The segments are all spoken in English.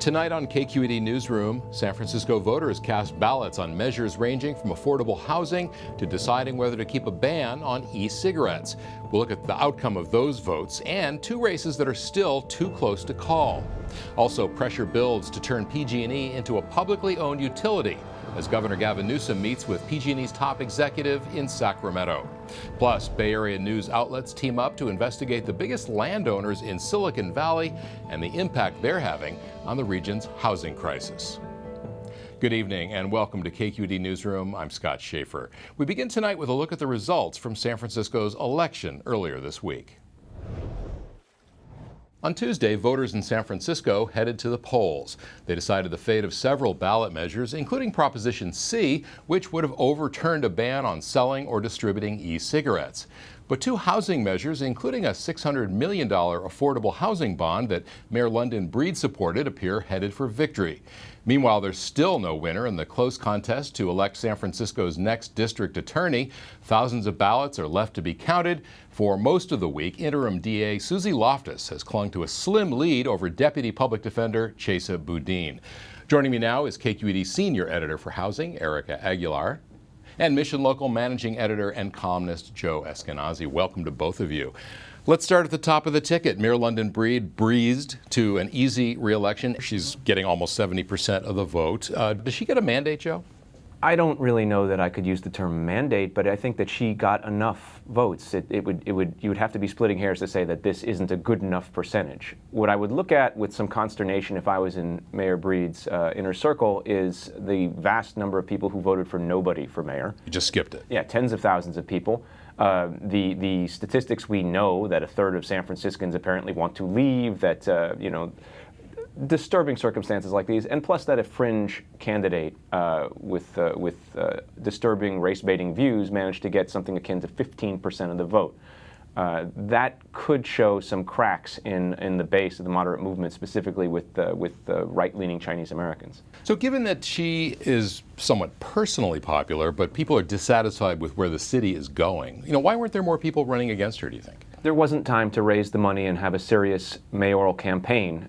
Tonight on KQED Newsroom, San Francisco voters cast ballots on measures ranging from affordable housing to deciding whether to keep a ban on e-cigarettes. We'll look at the outcome of those votes and two races that are still too close to call. Also, pressure builds to turn PG&E into a publicly owned utility as Governor Gavin Newsom meets with PG&E's top executive in Sacramento. Plus, Bay Area news outlets team up to investigate the biggest landowners in Silicon Valley and the impact they're having on the region's housing crisis. Good evening and welcome to KQED Newsroom. I'm Scott Schaefer. We begin tonight with a look at the results from San Francisco's election earlier this week. On Tuesday, voters in San Francisco headed to the polls. They decided the fate of several ballot measures, including Proposition C, which would have overturned a ban on selling or distributing e-cigarettes. But two housing measures, including a $600 million affordable housing bond that Mayor London Breed supported, appear headed for victory. Meanwhile, there's still no winner in the close contest to elect San Francisco's next district attorney. Thousands of ballots are left to be counted. For most of the week, interim DA Suzy Loftus has clung to a slim lead over Deputy Public Defender Chesa Boudin. Joining me now is KQED Senior Editor for Housing, Erika Aguilar, and Mission Local Managing Editor and columnist Joe Eskenazi. Welcome to both of you. Let's start at the top of the ticket. Mayor London Breed breezed to an easy re-election. She's getting almost 70% of the vote. Does she get a mandate, Joe? I don't really know that I could use the term mandate, but I think that she got enough votes. You would have to be splitting hairs to say that this isn't a good enough percentage. What I would look at with some consternation if I was in Mayor Breed's inner circle is the vast number of people who voted for nobody for mayor. You just skipped it. Yeah, tens of thousands of people. The statistics we know that a third of San Franciscans apparently want to leave, that, disturbing circumstances like these, and plus that a fringe candidate with disturbing race-baiting views managed to get something akin to 15% of the vote. That could show some cracks in the base of the moderate movement, specifically with right-leaning Chinese Americans. So given that she is somewhat personally popular, but people are dissatisfied with where the city is going, why weren't there more people running against her, do you think? There wasn't time to raise the money and have a serious mayoral campaign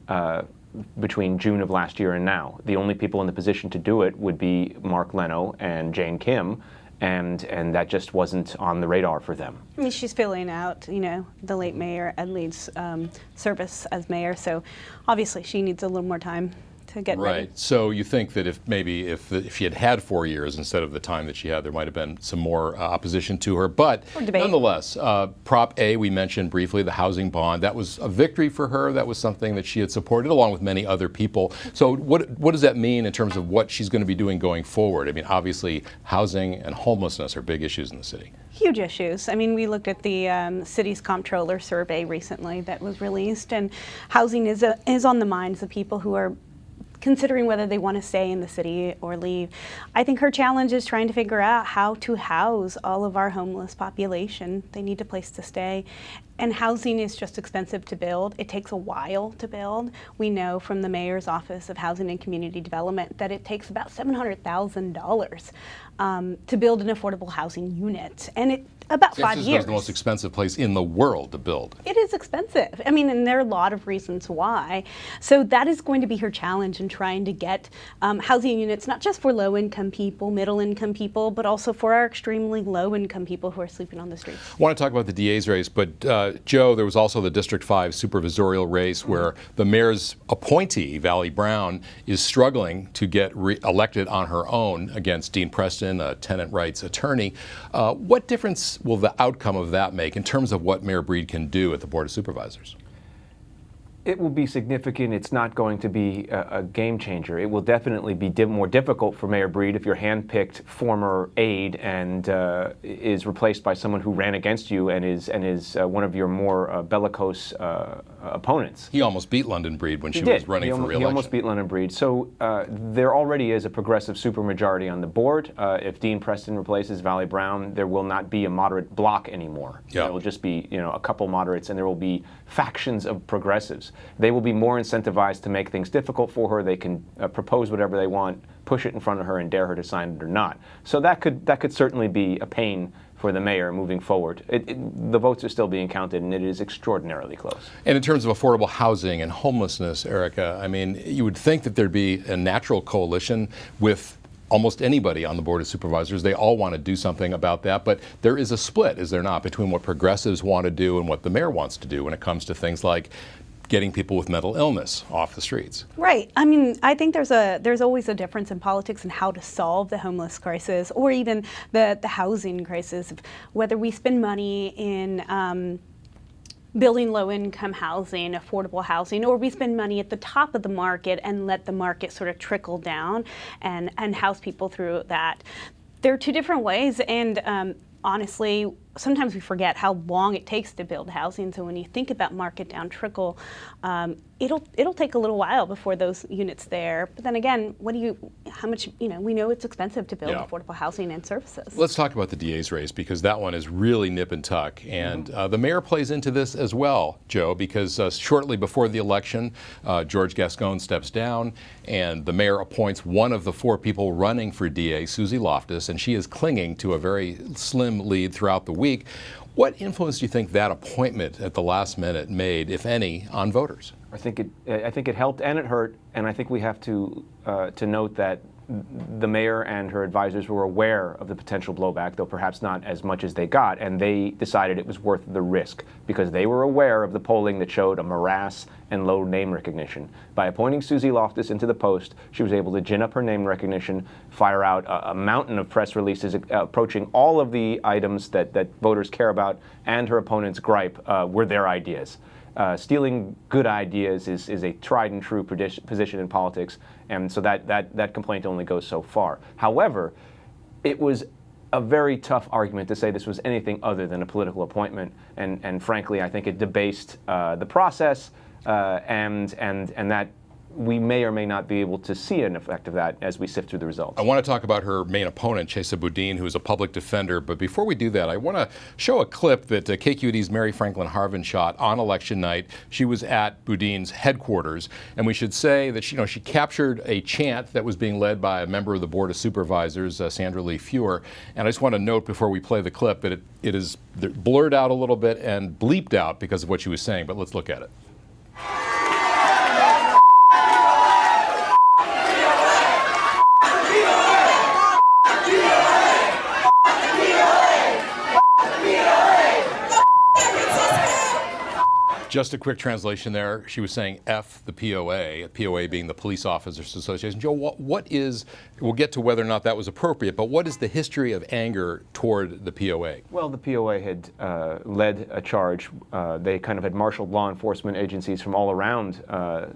between June of last year and now. The only people in the position to do it would be Mark Leno and Jane Kim, and that just wasn't on the radar for them. I mean, she's filling out, the late Mayor Ed Lee's service as mayor, so obviously she needs a little more time to get ready. Right. So you think that if she had 4 years instead of the time that she had, there might have been some more opposition to her. But nonetheless, Prop A, we mentioned briefly, the housing bond, that was a victory for her. That was something that she had supported along with many other people. So what does that mean in terms of what she's going to be doing going forward? I mean, obviously, housing and homelessness are big issues in the city. Huge issues. I mean, we looked at the city's comptroller survey recently that was released, and housing is on the minds of people who are considering whether they want to stay in the city or leave. I think her challenge is trying to figure out how to house all of our homeless population. They need a place to stay. And housing is just expensive to build. It takes a while to build. We know from the Mayor's Office of Housing and Community Development that it takes about $700,000 to build an affordable housing unit. And about 5 years. It's the most expensive place in the world to build. It is expensive. I mean, and there are a lot of reasons why. So that is going to be her challenge in trying to get housing units, not just for low-income people, middle-income people, but also for our extremely low-income people who are sleeping on the streets. I want to talk about the DA's race, but Joe, there was also the District 5 supervisorial race where the mayor's appointee, Valley Brown, is struggling to get elected on her own against Dean Preston, a tenant rights attorney. What difference will the outcome of that make in terms of what Mayor Breed can do at the Board of Supervisors? It will be significant. It's not going to be a game changer. It will definitely be more difficult for Mayor Breed if your hand-picked former aide and is replaced by someone who ran against you and is one of your more bellicose opponents. He almost beat London Breed when she was running for re-election. He almost beat London Breed. So there already is a progressive supermajority on the board. If Dean Preston replaces Valley Brown, there will not be a moderate bloc anymore. Yeah. There will just be a couple moderates, and there will be factions of progressives. They will be more incentivized to make things difficult for her. They can propose whatever they want, push it in front of her, and dare her to sign it or not. So that could certainly be a pain for the mayor moving forward. The votes are still being counted, and it is extraordinarily close. And in terms of affordable housing and homelessness, Erika, I mean, you would think that there'd be a natural coalition with almost anybody on the Board of Supervisors. They all want to do something about that, but there is a split, is there not, between what progressives want to do and what the mayor wants to do when it comes to things like getting people with mental illness off the streets. Right. I mean, I think there's always a difference in politics and how to solve the homeless crisis, or even the housing crisis, whether we spend money in building low-income housing, affordable housing, or we spend money at the top of the market and let the market sort of trickle down and house people through that. There are two different ways, and honestly, sometimes we forget how long it takes to build housing. So when you think about market down trickle, it'll take a little while before those units there. But then again, how much, we know it's expensive to build affordable housing and services. Let's talk about the DA's race, because that one is really nip and tuck. And the mayor plays into this as well, Joe, because shortly before the election, George Gascon steps down and the mayor appoints one of the 4 people running for DA, Suzy Loftus, and she is clinging to a very slim lead throughout the week. What influence do you think that appointment at the last minute made, if any, on voters? I think it helped and it hurt, and I think we have to note that the mayor and her advisors were aware of the potential blowback, though perhaps not as much as they got, and they decided it was worth the risk because they were aware of the polling that showed a morass and low name recognition. By appointing Suzy Loftus into the post, she was able to gin up her name recognition, fire out a mountain of press releases approaching all of the items that voters care about, and her opponent's gripe were their ideas. Stealing good ideas is a tried and true position in politics, and so that complaint only goes so far. However, it was a very tough argument to say this was anything other than a political appointment, and frankly, I think it debased the process, and that we may or may not be able to see an effect of that as we sift through the results. I want to talk about her main opponent, Chesa Boudin, who is a public defender. But before we do that, I want to show a clip that KQED's Mary Franklin Harvin shot on election night. She was at Boudin's headquarters, and we should say that she captured a chant that was being led by a member of the Board of Supervisors, Sandra Lee Feuer. And I just want to note before we play the clip that it is blurred out a little bit and bleeped out because of what she was saying. But let's look at it. Just a quick translation there. She was saying F the POA, POA being the Police Officers Association. Joe, what is, we'll get to whether or not that was appropriate, but what is the history of anger toward the POA? Well, the POA had led a charge. They kind of had marshaled law enforcement agencies from all around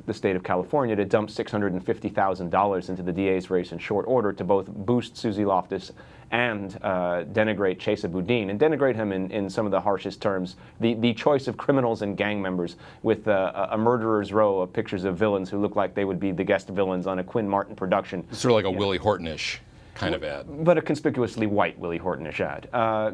the state of California to dump $650,000 into the DA's race in short order to both boost Suzy Loftus and denigrate Chesa Boudin, and denigrate him in some of the harshest terms. The choice of criminals and gang members with a murderer's row of pictures of villains who look like they would be the guest villains on a Quinn Martin production. Sort of like a Willie Horton-ish kind of ad. But a conspicuously white Willie Horton-ish ad.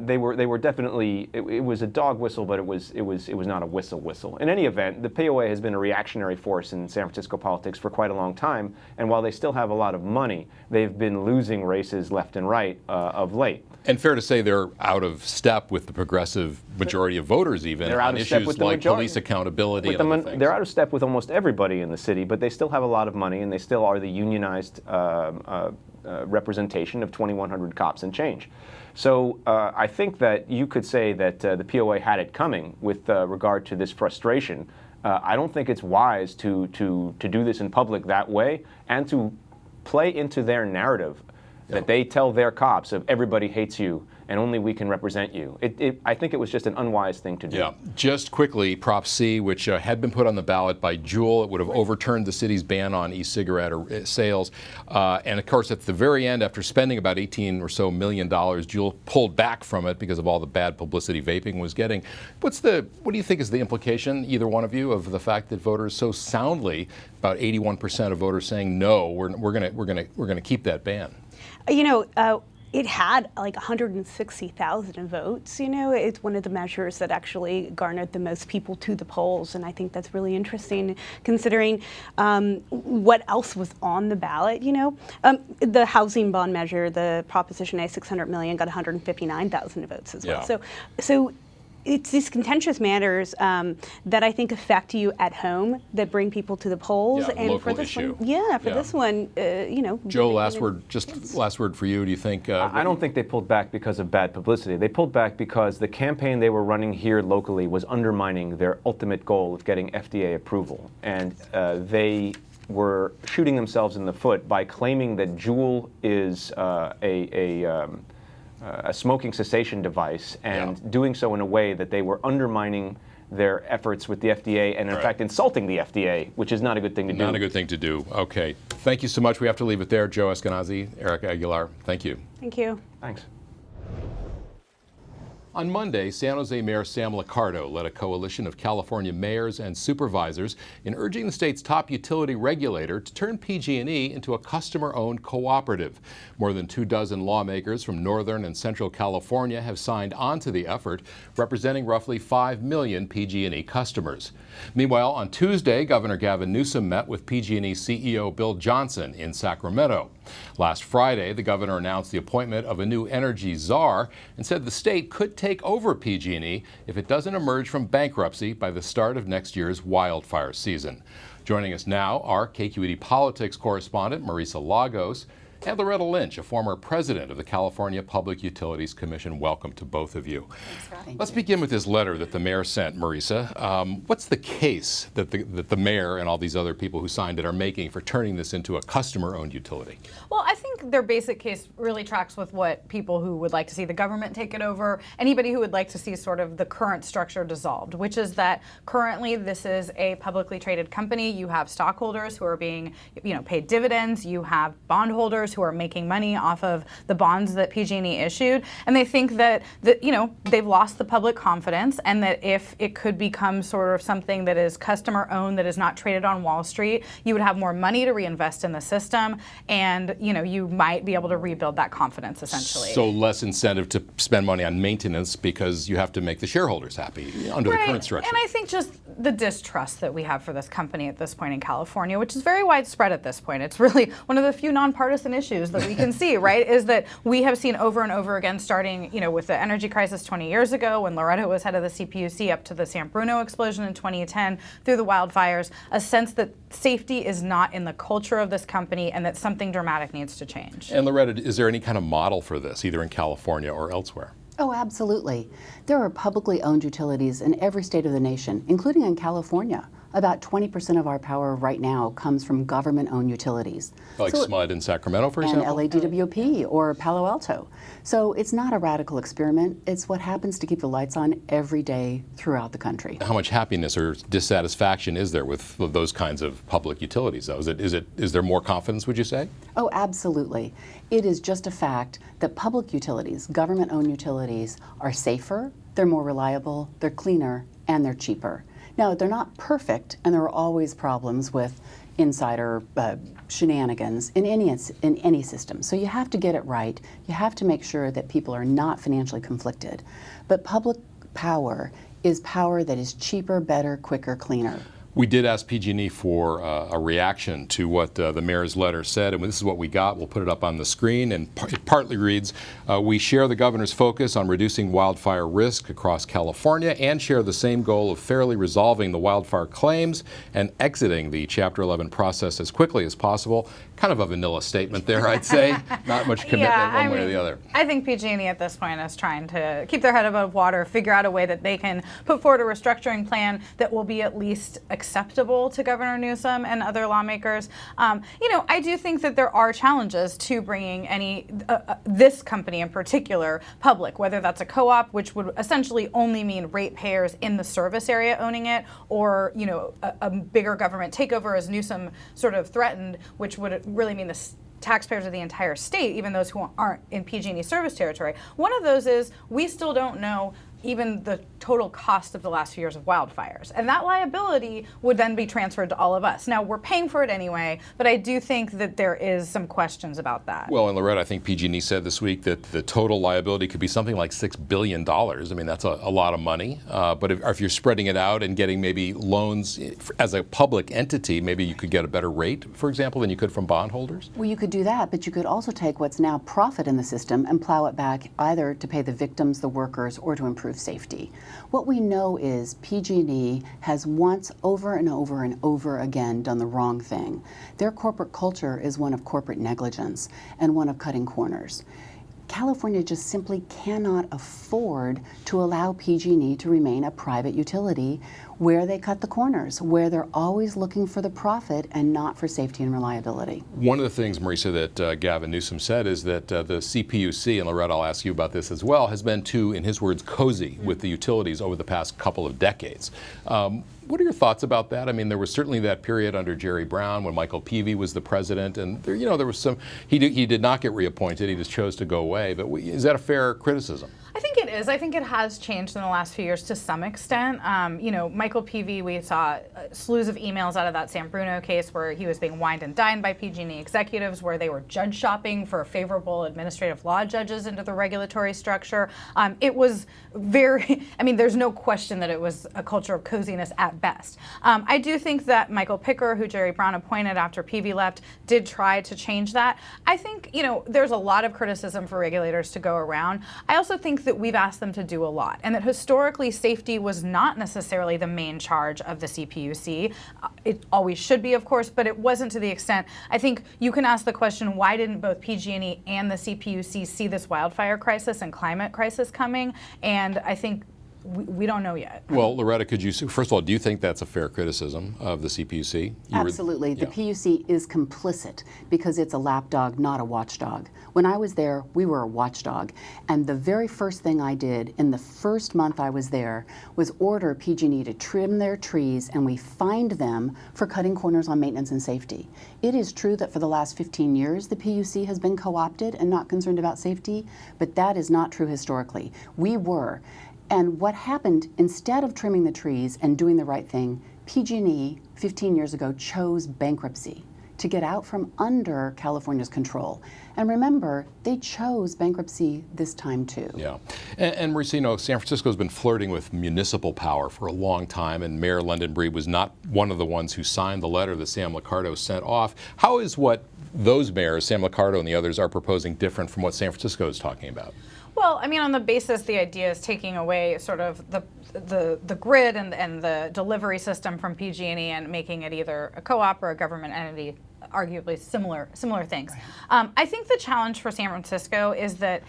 They were definitely, it was a dog whistle, but it was not a whistle. In any event, the POA has been a reactionary force in San Francisco politics for quite a long time, and while they still have a lot of money, they've been losing races left and right of late. And fair to say they're out of step with the progressive majority of voters, even they're out on of step issues with the like majority. police accountability and other things. They're out of step with almost everybody in the city, but they still have a lot of money, and they still are the unionized representation of 2,100 cops and change. So I think that you could say that the POA had it coming with regard to this frustration. I don't think it's wise to do this in public that way and to play into their narrative that they tell their cops of everybody hates you and only we can represent you. I think it was just an unwise thing to do. Yeah. Just quickly, Prop C, which had been put on the ballot by Juul, it would have overturned the city's ban on e-cigarette sales. And of course, at the very end, after spending about $18 or so million, Juul pulled back from it because of all the bad publicity vaping was getting. What do you think is the implication, either one of you, of the fact that voters so soundly, about 81% of voters saying no, we're going to keep that ban? it had like 160,000 votes. You know, it's one of the measures that actually garnered the most people to the polls, and I think that's really interesting considering what else was on the ballot. You know, the housing bond measure, the Proposition A, 600 million, got 159,000 votes as well. So it's these contentious matters that I think affect you at home that bring people to the polls. Yeah, and local for this issue. one, this one, you know. Joe, last word for you. Do you think? I don't think they pulled back because of bad publicity. They pulled back because the campaign they were running here locally was undermining their ultimate goal of getting FDA approval, and they were shooting themselves in the foot by claiming that Juul is a smoking cessation device, and doing so in a way that they were undermining their efforts with the FDA and in fact insulting the FDA, which is not a good thing to do. Not a good thing to do. Okay. Thank you so much. We have to leave it there. Joe Eskenazi, Erika Aguilar, thank you. Thank you. Thanks. On Monday, San Jose Mayor Sam Liccardo led a coalition of California mayors and supervisors in urging the state's top utility regulator to turn PG&E into a customer-owned cooperative. More than 24 lawmakers from Northern and Central California have signed on to the effort, representing roughly 5 million PG&E customers. Meanwhile, on Tuesday, Governor Gavin Newsom met with PG&E CEO Bill Johnson in Sacramento. Last Friday, the governor announced the appointment of a new energy czar and said the state could take over PG&E if it doesn't emerge from bankruptcy by the start of next year's wildfire season. Joining us now are KQED politics correspondent Marisa Lagos and Loretta Lynch, a former president of the California Public Utilities Commission. Welcome to both of you. Thanks, Let's begin with this letter that the mayor sent, Marisa. What's the case that the mayor and all these other people who signed it are making for turning this into a customer-owned utility? Well, I think their basic case really tracks with what people who would like to see the government take it over, anybody who would like to see sort of the current structure dissolved, which is that currently this is a publicly traded company. You have stockholders who are being, paid dividends. You have bondholders who are making money off of the bonds that PG&E issued, and they think that they've lost the public confidence, and that if it could become sort of something that is customer owned, that is not traded on Wall Street, you would have more money to reinvest in the system, and you might be able to rebuild that confidence essentially. So less incentive to spend money on maintenance because you have to make the shareholders happy under the current structure. And I think just the distrust that we have for this company at this point in California, which is very widespread at this point. It's really one of the few nonpartisan issues that we can see, right, is that we have seen over and over again, starting, with the energy crisis 20 years ago when Loretta was head of the CPUC, up to the San Bruno explosion in 2010, through the wildfires, a sense that safety is not in the culture of this company and that something dramatic needs to change. And Loretta, is there any kind of model for this, either in California or elsewhere? Oh, absolutely. There are publicly owned utilities in every state of the nation, including in California. About 20% of our power right now comes from government-owned utilities. Like SMUD in Sacramento, for example? And LADWP or Palo Alto. So it's not a radical experiment. It's what happens to keep the lights on every day throughout the country. How much happiness or dissatisfaction is there with those kinds of public utilities, though? Is there more confidence, would you say? Oh, absolutely. It is just a fact that public utilities, government-owned utilities, are safer, they're more reliable, they're cleaner, and they're cheaper. Now, they're not perfect, and there are always problems with insider shenanigans in any system. So you have to get it right. You have to make sure that people are not financially conflicted. But public power is power that is cheaper, better, quicker, cleaner. We did ask PG&E for a reaction to what the mayor's letter said, and this is what we got. We'll put it up on the screen, and it partly reads, we share the governor's focus on reducing wildfire risk across California and share the same goal of fairly resolving the wildfire claims and exiting the Chapter 11 process as quickly as possible. Kind of a vanilla statement there, I'd say. Not much commitment one way or the other. I think PG&E at this point is trying to keep their head above water, figure out a way that they can put forward a restructuring plan that will be at least acceptable to Governor Newsom and other lawmakers. I do think that there are challenges to bringing this company in particular public, whether that's a co-op, which would essentially only mean ratepayers in the service area owning it, or a bigger government takeover, as Newsom sort of threatened, which would really mean the taxpayers of the entire state, even those who aren't in PG&E service territory. One of those is we still don't know even the total cost of the last few years of wildfires. And that liability would then be transferred to all of us. Now, we're paying for it anyway, but I do think that there is some questions about that. Well, and Loretta, I think PG&E said this week that the total liability could be something like $6 billion. I mean, that's a lot of money. But if you're spreading it out and getting maybe loans as a public entity, maybe you could get a better rate, for example, than you could from bondholders? Well, you could do that, but you could also take what's now profit in the system and plow it back either to pay the victims, the workers, or to improve safety. What we know is PG&E has once over and over and over again done the wrong thing. Their corporate culture is one of corporate negligence and one of cutting corners. California just simply cannot afford to allow PG&E to remain a private utility where they cut the corners, where they're always looking for the profit and not for safety and reliability. One of the things, Marisa, that Gavin Newsom said is that the CPUC, and Loretta, I'll ask you about this as well, has been too, in his words, cozy with the utilities over the past couple of decades. What are your thoughts about that? I mean, there was certainly that period under Jerry Brown when Michael Peavy was the president, and there, there was some. He did not get reappointed. He just chose to go away. But is that a fair criticism? I think it is. I think it has changed in the last few years to some extent. Michael Peavy, we saw slews of emails out of that San Bruno case where he was being wined and dined by PG&E executives, where they were judge shopping for favorable administrative law judges into the regulatory structure. It was very, there's no question that it was a culture of coziness at best. I do think that Michael Picker, who Jerry Brown appointed after Peavy left, did try to change that. I think, there's a lot of criticism for regulators to go around. I also think that we've asked them to do a lot, and that historically safety was not necessarily the main charge of the CPUC. It always should be, of course, but it wasn't to the extent. I think you can ask the question, why didn't both PG&E and the CPUC see this wildfire crisis and climate crisis coming? And I think we don't know yet. Well, Loretta, first of all, do you think that's a fair criticism of the CPUC? Absolutely. The PUC is complicit because it's a lapdog, not a watchdog. When I was there, we were a watchdog. And the very first thing I did in the first month I was there was order PG&E to trim their trees, and we fined them for cutting corners on maintenance and safety. It is true that for the last 15 years, the PUC has been co-opted and not concerned about safety, but that is not true historically. We were. And what happened, instead of trimming the trees and doing the right thing, PG&E 15 years ago chose bankruptcy to get out from under California's control. And remember, they chose bankruptcy this time too. Yeah. And Marisa, San Francisco's been flirting with municipal power for a long time, and Mayor London Breed was not one of the ones who signed the letter that Sam Liccardo sent off. How is what those mayors, Sam Liccardo and the others, are proposing different from what San Francisco is talking about? Well, on the basis, the idea is taking away sort of the grid and the delivery system from PG&E and making it either a co-op or a government entity, arguably similar things. Right. I think the challenge for San Francisco is that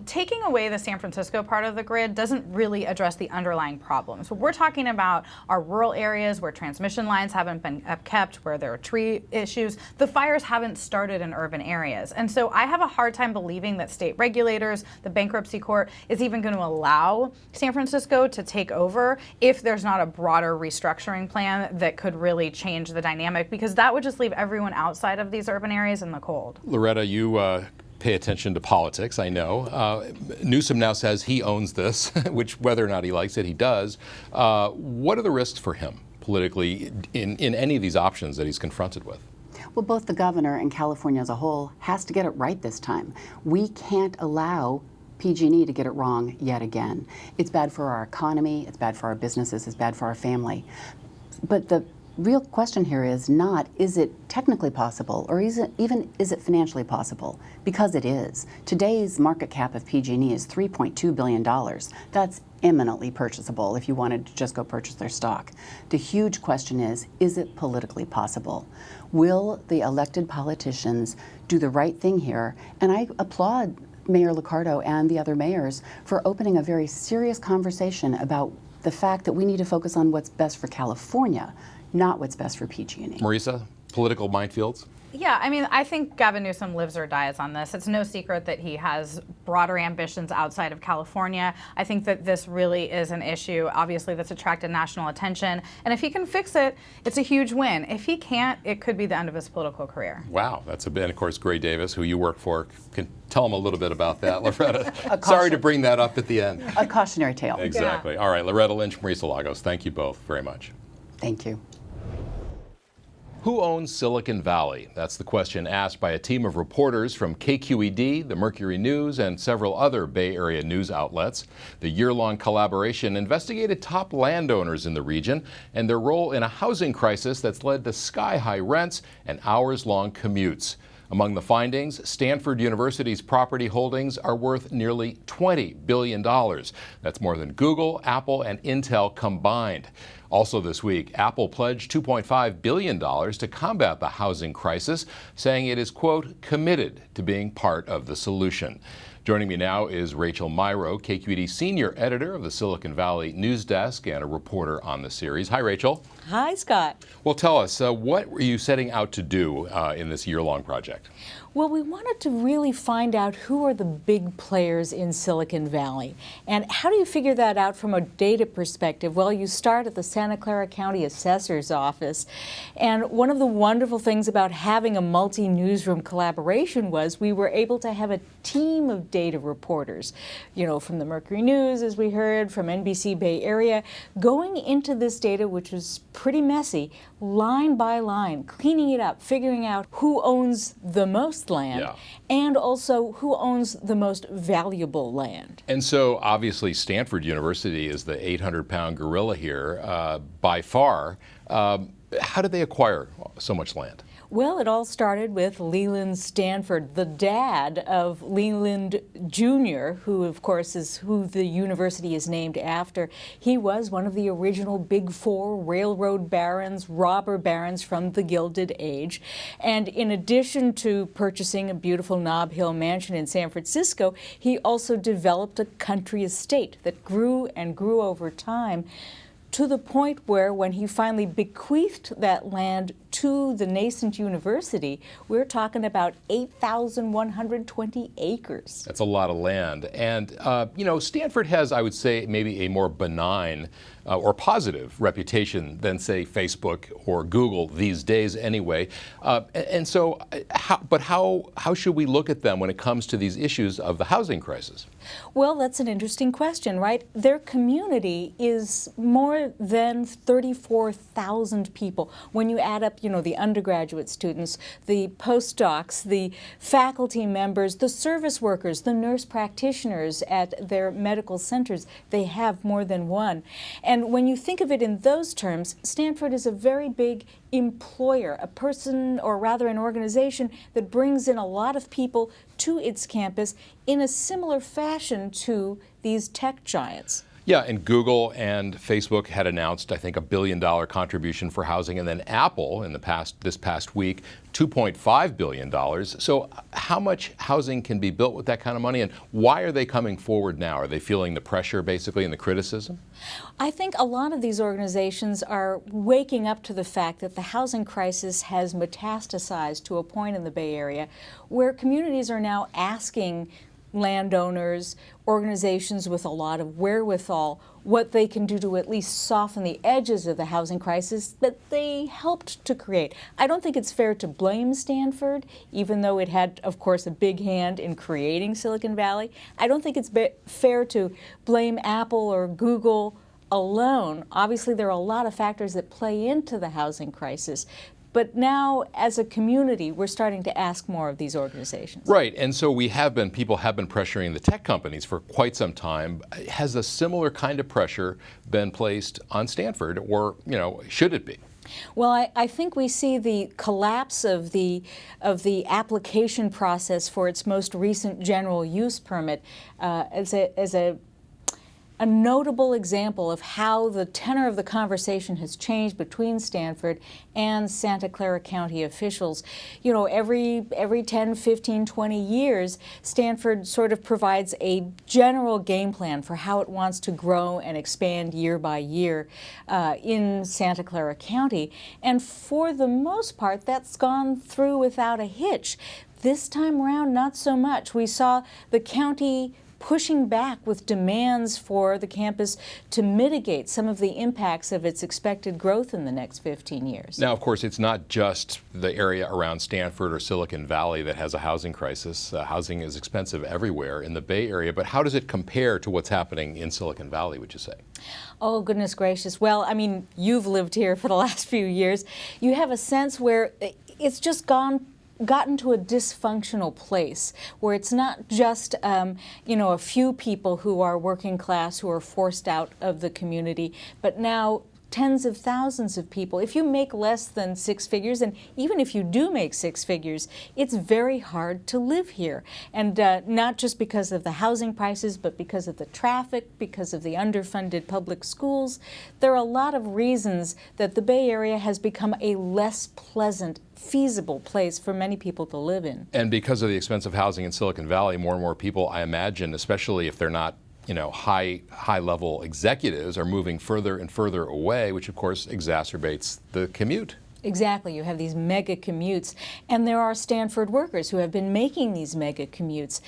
taking away the San Francisco part of the grid doesn't really address the underlying problems. So we're talking about our rural areas where transmission lines haven't been kept, where there are tree issues. The fires haven't started in urban areas. And so I have a hard time believing that state regulators, the bankruptcy court, is even going to allow San Francisco to take over if there's not a broader restructuring plan that could really change the dynamic, because that would just leave everyone outside of these urban areas in the cold. Loretta, you pay attention to politics, I know. Newsom now says he owns this, which whether or not he likes it, he does. What are the risks for him politically in any of these options that he's confronted with? Well, both the governor and California as a whole has to get it right this time. We can't allow PG&E to get it wrong yet again. It's bad for our economy, it's bad for our businesses, it's bad for our family. But the real question here is not, is it technically possible, or is it financially possible? Because it is. Today's market cap of PG&E is $3.2 billion. That's eminently purchasable if you wanted to just go purchase their stock. The huge question is it politically possible? Will the elected politicians do the right thing here? And I applaud Mayor Liccardo and the other mayors for opening a very serious conversation about the fact that we need to focus on what's best for California, not what's best for PG&E. Marisa? political minefields? Yeah, I mean, I think Gavin Newsom lives or dies on this. It's no secret that he has broader ambitions outside of California. I think that this really is an issue, obviously, that's attracted national attention. And if he can fix it, it's a huge win. If he can't, it could be the end of his political career. Wow, that's a bit. And of course, Gray Davis, who you work for, can tell him a little bit about that. Loretta, sorry to bring that up at the end. A cautionary tale. Exactly. Yeah. All right, Loretta Lynch, Marisa Lagos, thank you both very much. Thank you. Who owns Silicon Valley? That's the question asked by a team of reporters from KQED, the Mercury News, and several other Bay Area news outlets. The year-long collaboration investigated top landowners in the region and their role in a housing crisis that's led to sky-high rents and hours-long commutes. Among the findings, Stanford University's property holdings are worth nearly $20 billion. That's more than Google, Apple, and Intel combined. Also this week, Apple pledged $2.5 billion to combat the housing crisis, saying it is, quote, committed to being part of the solution. Joining me now is Rachel Myra, KQED senior editor of the Silicon Valley News Desk and a reporter on the series. Hi, Rachel. Hi, Scott. Well, tell us, what were you setting out to do in this year-long project? Well, we wanted to really find out who are the big players in Silicon Valley. And how do you figure that out from a data perspective? Well, you start at the Santa Clara County Assessor's Office. And one of the wonderful things about having a multi-newsroom collaboration was we were able to have a team of data reporters, you know, from the Mercury News, as we heard, from NBC Bay Area, going into this data, which was pretty messy, line by line, cleaning it up, figuring out who owns the most land, and also who owns the most valuable land. And so obviously Stanford University is the 800-pound gorilla here by far. How did they acquire so much land? Well, it all started with Leland Stanford, the dad of Leland Jr., who, of course, is who the university is named after. He was one of the original Big Four railroad barons, robber barons from the Gilded Age. And in addition to purchasing a beautiful Nob Hill mansion in San Francisco, he also developed a country estate that grew and grew over time, to the point where when he finally bequeathed that land to the nascent university, we're talking about 8,120 acres. That's a lot of land. And, you know, Stanford has, I would say, maybe a more benign or positive reputation than, say, Facebook or Google these days anyway. And so, how should we look at them when it comes to these issues of the housing crisis? Well, that's an interesting question, right? Their community is more than 34,000 people. When you add up, you know, the undergraduate students, the postdocs, the faculty members, the service workers, the nurse practitioners at their medical centers, they have more than one. And when you think of it in those terms, Stanford is a very big employer, a person, or rather an organization that brings in a lot of people to its campus in a similar fashion to these tech giants. Yeah, and Google and Facebook had announced, I think, $1 billion contribution for housing, and then Apple in this past week, $2.5 billion. So how much housing can be built with that kind of money, and why are they coming forward now? Are they feeling the pressure, basically, and the criticism? I think a lot of these organizations are waking up to the fact that the housing crisis has metastasized to a point in the Bay Area where communities are now asking landowners, organizations with a lot of wherewithal, what they can do to at least soften the edges of the housing crisis that they helped to create. I don't think it's fair to blame Stanford, even though it had, of course, a big hand in creating Silicon Valley. I don't think it's fair to blame Apple or Google alone. Obviously, there are a lot of factors that play into the housing crisis. But now, as a community, we're starting to ask more of these organizations. Right, and so people have been pressuring the tech companies for quite some time. Has a similar kind of pressure been placed on Stanford, or, you know, should it be? Well, I think we see the collapse of the application process for its most recent general use permit as an a notable example of how the tenor of the conversation has changed between Stanford and Santa Clara County officials. You know, every 10, 15, 20 years, Stanford sort of provides a general game plan for how it wants to grow and expand year by year in Santa Clara County. And for the most part, that's gone through without a hitch. This time around, not so much. We saw the county pushing back with demands for the campus to mitigate some of the impacts of its expected growth in the next 15 years. Now, of course, it's not just the area around Stanford or Silicon Valley that has a housing crisis. Housing is expensive everywhere in the Bay Area, but how does it compare to what's happening in Silicon Valley, would you say? Oh, goodness gracious. Well, I mean, you've lived here for the last few years. You have a sense where it's just gotten to a dysfunctional place where it's not just you know, a few people who are working class who are forced out of the community, but now tens of thousands of people. If you make less than six figures, and even if you do make six figures, it's very hard to live here. And not just because of the housing prices, but because of the traffic, because of the underfunded public schools. There are a lot of reasons that the Bay Area has become a less pleasant, feasible place for many people to live in. And because of the expensive housing in Silicon Valley, more and more people, I imagine, especially if they're not, you know, high-level executives, are moving further and further away, which of course exacerbates the commute. Exactly. You have these mega commutes, and there are Stanford workers who have been making these mega commutes.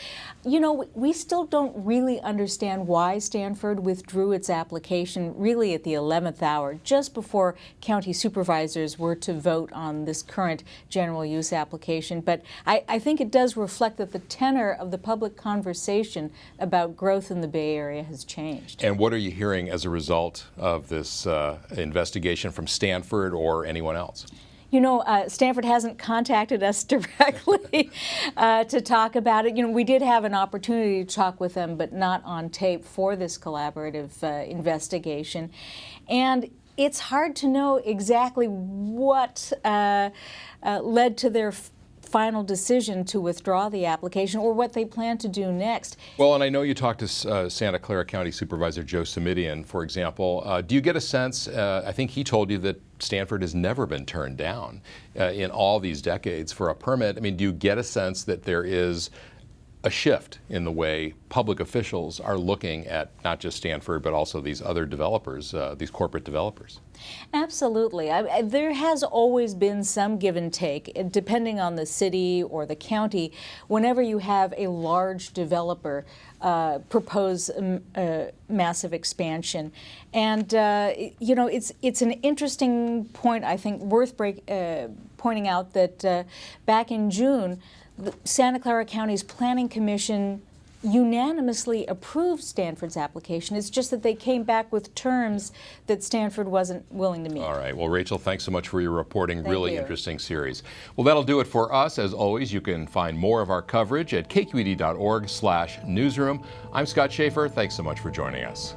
You know, we still don't really understand why Stanford withdrew its application really at the 11th hour, just before county supervisors were to vote on this current general use application. But I think it does reflect that the tenor of the public conversation about growth in the Bay Area has changed. And what are you hearing as a result of this investigation from Stanford or anyone else? You know, Stanford hasn't contacted us directly to talk about it. You know, we did have an opportunity to talk with them, but not on tape for this collaborative investigation. And it's hard to know exactly what led to their final decision to withdraw the application or what they plan to do next. Well, and I know you talked to Santa Clara County Supervisor Joe Simidian, for example. Do you get a sense, I think he told you that Stanford has never been turned down in all these decades for a permit. I mean, do you get a sense that there is a shift in the way public officials are looking at not just Stanford, but also these other developers, these corporate developers? Absolutely. There has always been some give and take, depending on the city or the county. Whenever you have a large developer propose massive expansion, and you know, it's an interesting point. I think worth pointing out that back in June, the Santa Clara County's Planning Commission unanimously approved Stanford's application. It's just that they came back with terms that Stanford wasn't willing to meet. All right. Well, Rachel, thanks so much for your reporting. Thank really you. Interesting series. Well, that'll do it for us. As always, you can find more of our coverage at kqed.org/newsroom. I'm Scott Schaefer. Thanks so much for joining us.